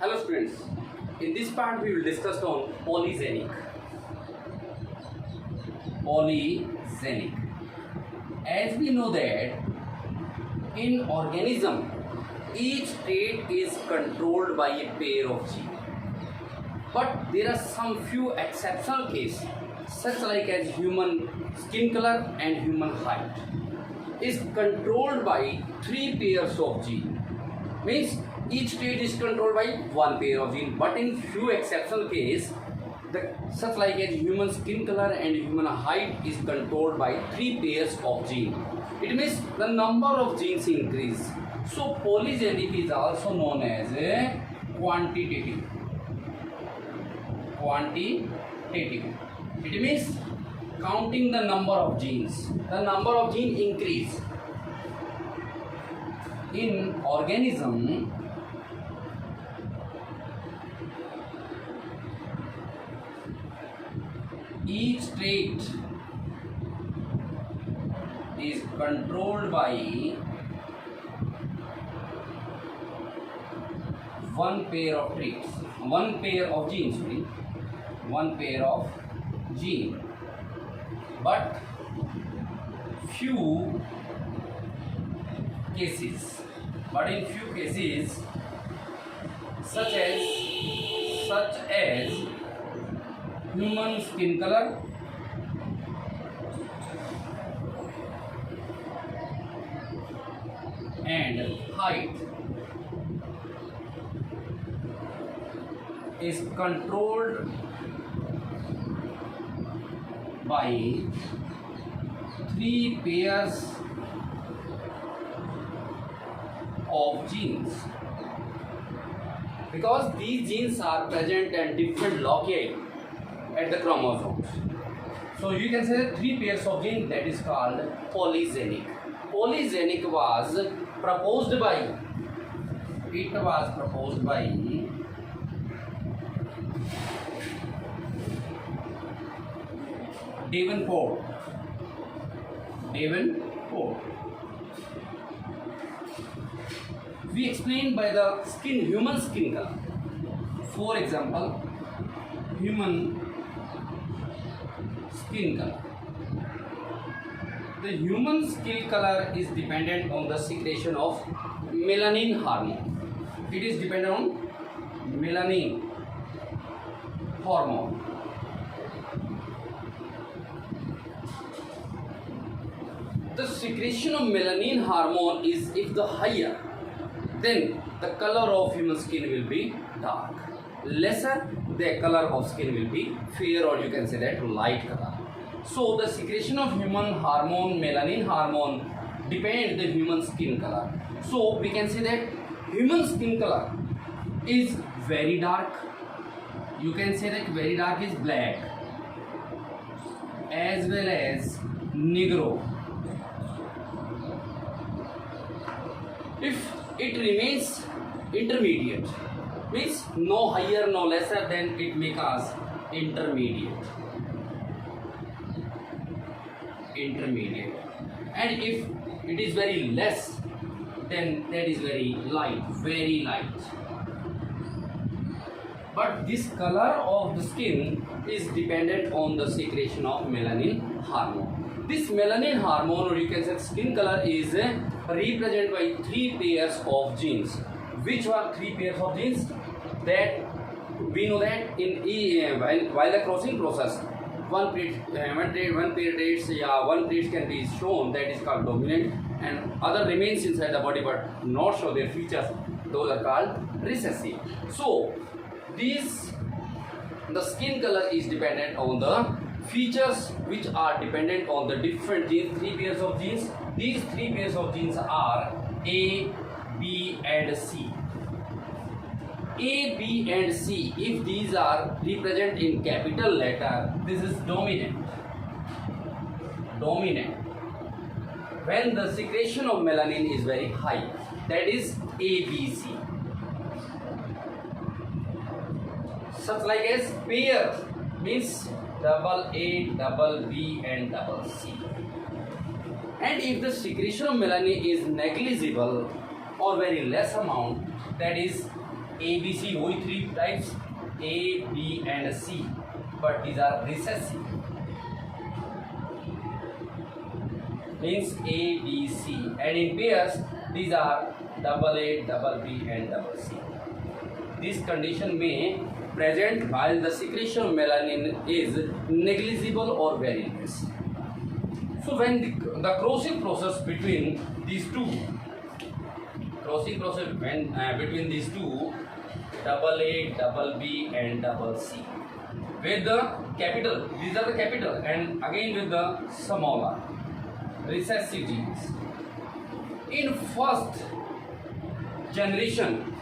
Hello students, in this part we will discuss on polygenic. Polygenic. As we know that in organism, each trait is controlled by a pair of genes. But there are some few exceptional cases, such like as human skin color and human height, is controlled by 3 pairs of genes. Means each trait is controlled by 1 pair of genes, but in few exceptional cases, such like as human skin color and human height is controlled by 3 pairs of genes. It means the number of genes increase. So polygenic is also known as a quantitative. It means counting the number of genes. The number of genes increase. In organism, each trait is controlled by 1 pair of traits, 1 pair of genes, but few cases, such as human skin color, and height is controlled by 3 pairs of genes, because these genes are present at different loci at the chromosomes. So you can say 3 pairs of genes, that is called polygenic. Polygenic was proposed by Davenport. We explained by the human skin color. For example, human skin color. The human skin color is dependent on the secretion of melanin hormone. It is dependent on melanin hormone. The secretion of melanin hormone is, if the higher, then the color of human skin will be dark. Lesser, the color of skin will be fair, or you can say that light color. So the secretion of human hormone, melanin hormone, depends the human skin color. So we can say that human skin color is very dark. You can say that very dark is black, as well as negro. If it remains intermediate, means no higher, no lesser, then it may cause intermediate. And if it is very less, then that is very light. But this color of the skin is dependent on the secretion of melanin hormone. This melanin hormone, or you can say skin color, is represented by 3 pairs of genes. Which are 3 pairs of genes? That we know that in while the crossing process, one trait can be shown, that is called dominant, and other remains inside the body but not show their features. Those are called recessive. So the skin color is dependent on the features which are dependent on the different genes, 3 pairs of genes. These 3 pairs of genes are A, B and C. A, B and C, if these are represented in capital letter, this is dominant. When the secretion of melanin is very high, that is ABC. Such like as pair means double A, double B and double C. And if the secretion of melanin is negligible or very less amount, that is A, B, C, only three types, A, B and C, but these are recessive. Means A, B, C, and in pairs these are double A, double B and double C. This condition may present while the secretion of melanin is negligible or very less. So when the crossing process between these two, between these two, double A, double B and double C, with the capital, these are the capital, and again with the small r, recessive genes. In first generation,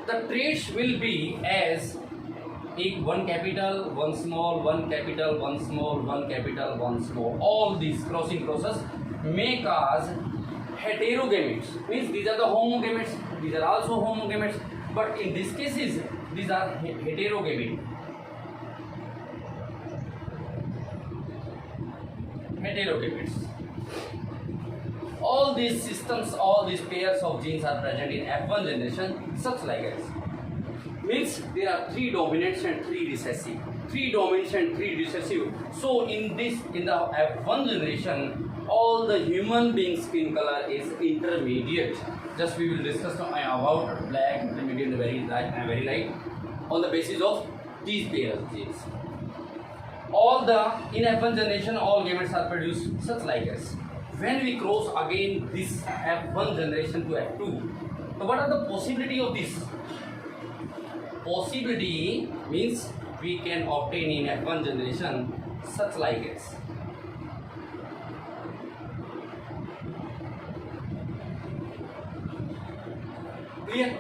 the traits will be as one capital, one small, one capital, one small, one capital, one small. All these crossing process may cause heterogametes. Means these are the homogametes, these are also homogametes, but in these cases these are heterogametes. All these systems, all these pairs of genes are present in F1 generation, such like as. Means there are 3 dominants and 3 recessive. 3 dominants and 3 recessive. So in the F1 generation, all the human being skin color is intermediate. Just we will discuss about black, intermediate, very light, on the basis of these pairs of genes. In F1 generation, all gametes are produced such like as. When we cross again this F1 generation to F2, so what are the possibility of this? Possibility means we can obtain in F1 generation such like as. Clear?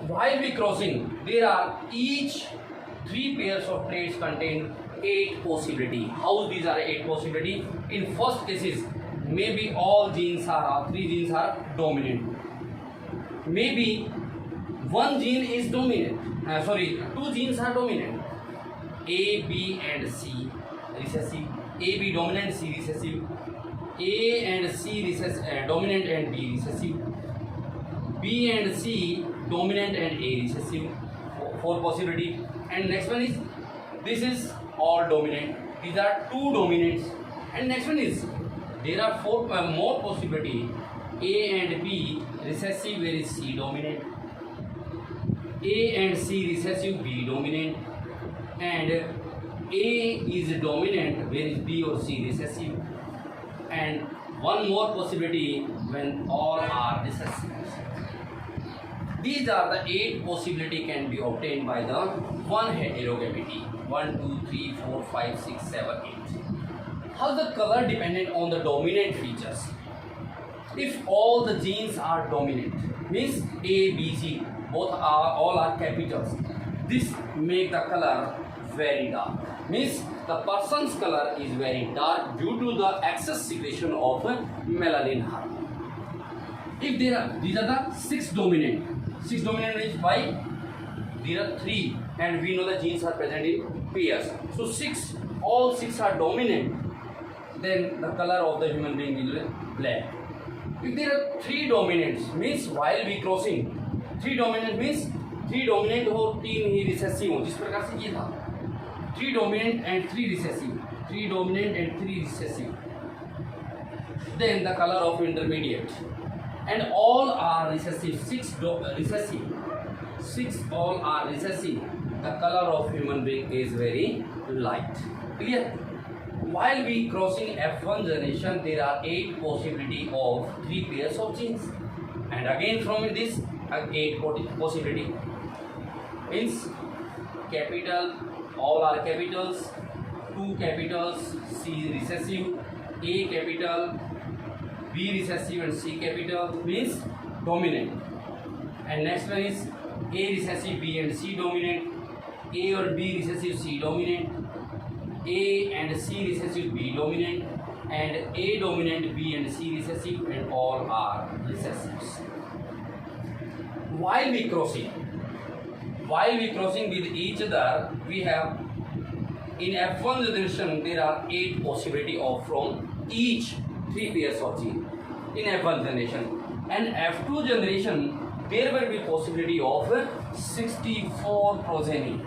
While we crossing, there are each 3 pairs of traits contain 8 possibility. How these are 8 possibility? In first cases, maybe all genes are, 3 genes are dominant. Maybe one gene is dominant. 2 genes are dominant. A, B and C recessive. A, B dominant, C recessive. A and C recessive, dominant and B recessive. B and C dominant and A recessive. 4 possibility. And next one is, this is all dominant. These are 2 dominants. And next one is, there are 4 more possibility. A and B recessive, where is C dominant. A and C recessive, B dominant. And A is dominant, where is B or C recessive. And one more possibility when all are recessive. These are the 8 possibility can be obtained by the one heterogamity. 1, 2, 3, 4, 5, 6, 7, 8. How the color dependent on the dominant features? If all the genes are dominant, means A, B, C, all are capitals. This make the color very dark. Means the person's color is very dark due to the excess secretion of melanin hormone. If these are the 6 dominant. 6 dominant is why there are 3, and we know the genes are present in pairs. So all 6 are dominant. Then the color of the human being is black. If there are 3 dominants, means while we crossing, 3 dominant means 3 dominant और 3 ही recessive हो, जिस प्रकार से ये था 3 dominant and 3 recessive, 3 dominant and 3 recessive. Then the color of intermediate, and all are recessive. 6 recessive, 6 all are recessive. The color of human being is very light. Clear? While we crossing F1 generation, there are 8 possibility of 3 pairs of genes, and again from this 8 possibility. Means capital, all are capitals, 2 capitals, C recessive, A capital, B recessive and C capital, means dominant. And next one is A recessive, B and C dominant, A or B recessive, C dominant, A and C recessive, B dominant, and A dominant, B and C recessive, and all are recessives. While we crossing with each other, we have in F1 generation there are 8 possibility of from each 3 pairs of gene in F1 generation. And F2 generation, there will be possibility of 64 progeny.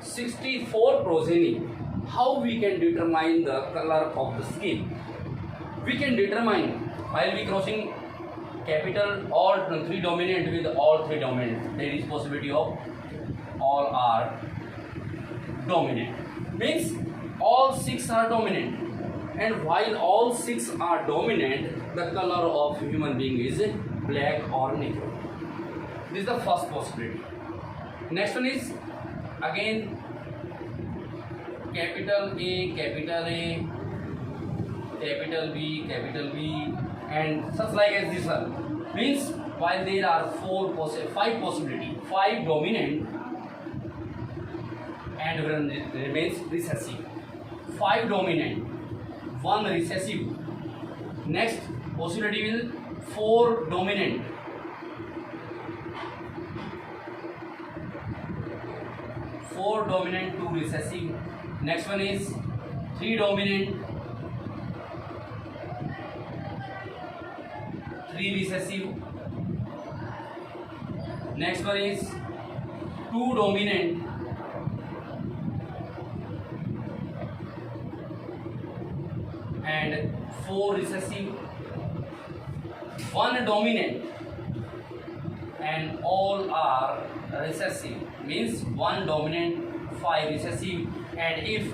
64 progeny. How we can determine the color of the skin? We can determine while we crossing capital all 3 dominant with all 3 dominant. There is possibility of all are dominant. Means all 6 are dominant. And while all 6 are dominant, the color of human being is black or negro. This is the first possibility. Next one is again capital A, capital A, capital B, and such like as this one. Means while there are 5 possibility, 5 dominant and one remains recessive. 5 dominant, 1 recessive. Next possibility will 4 dominant, 4 dominant, 2 recessive. Next one is 3 dominant, 3 recessive. Next one is 2 dominant, and 4 recessive. 1 dominant and all are recessive. Means 1 dominant, 5 recessive, and if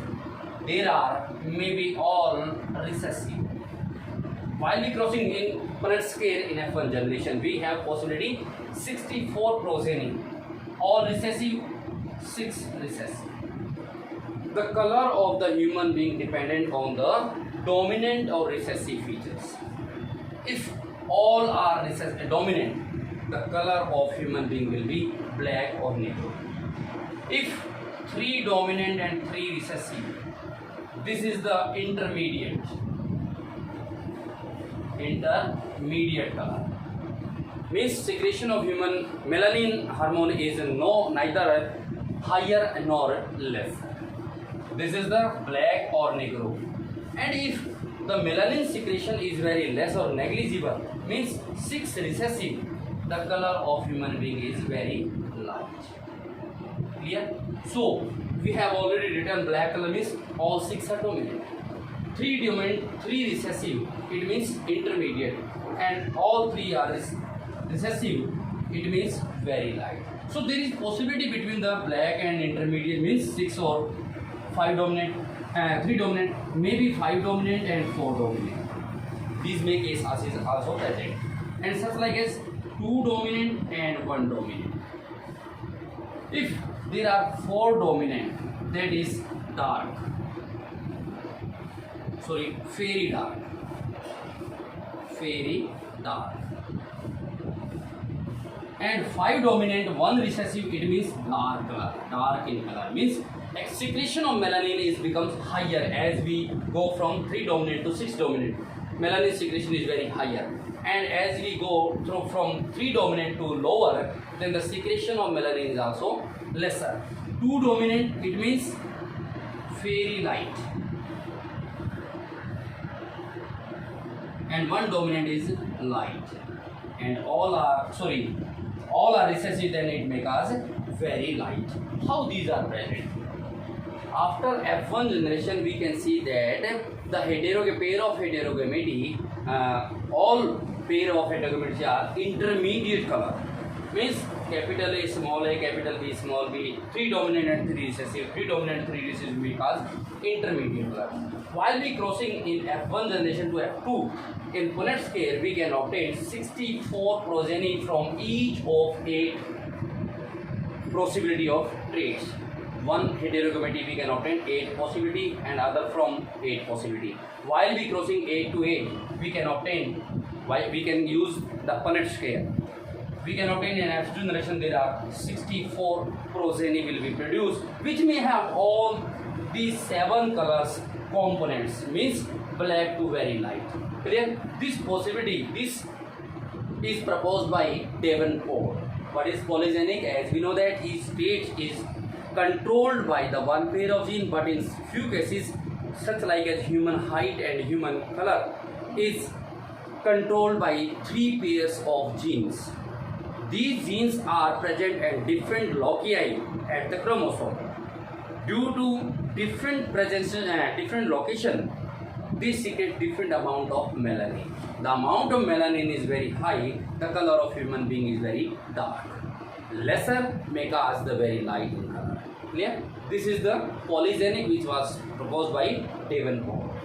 there are maybe all recessive. While we crossing in Punnett scale in F1 generation, we have possibility 64 progeny, all recessive, 6 recessive. The color of the human being dependent on the dominant or recessive features. If all are dominant, the color of human being will be black or negro. If 3 dominant and 3 recessive, this is the intermediate color. Means secretion of human melanin hormone is neither higher nor less. This is the black or negro. And if the melanin secretion is very less or negligible, means 6 recessive, the color of human being is very light. Clear? So we have already written black color means all 6 are dominant. 3 dominant, 3 recessive, it means intermediate, and all 3 are recessive, it means very light. So there is possibility between the black and intermediate, means 6 or 5 dominant, 3 dominant, maybe 5 dominant and 4 dominant. These make case is also present, and such like as 2 dominant and 1 dominant. If there are 4 dominant, that is dark, sorry, fairy dark, and 5 dominant, 1 recessive, it means dark color, dark in color. Means secretion of melanin is becomes higher as we go from 3 dominant to 6 dominant. Melanin secretion is very higher, and as we go through from 3 dominant to lower, then the secretion of melanin is also lesser. 2 dominant, it means fairy light, and 1 dominant is light, and all are recessive, then it makes us very light. How these are present? After F1 generation, we can see that the pair of heterogamety, all pair of heterogamety are intermediate color. Means capital A, small a, capital B, small b, 3 dominant and 3 recessive, 3 dominant, 3 recessive because intermediate color. While we crossing in F1 generation to F2, in Punnett scale, we can obtain 64 progeny from each of 8 possibility of traits. One heterogamety we can obtain 8 possibility, and other from 8 possibility. While we crossing 8 to 8, we can obtain, we can use the Punnett scale. We can obtain in F2 generation there are 64 progeny will be produced, which may have all these 7 colors components, means black to very light. Clear? This possibility, this is proposed by Davenport. What is polygenic? As we know that each state is controlled by the one pair of gene, but in few cases, such like as human height and human color, is controlled by 3 pairs of genes. These genes are present at different loci at the chromosome. Due to different presences and different location, this secrete different amount of melanin. The amount of melanin is very high, the color of human being is very dark. Lesser may cause the very light in color. Clear? This is the polygenic which was proposed by Davenport.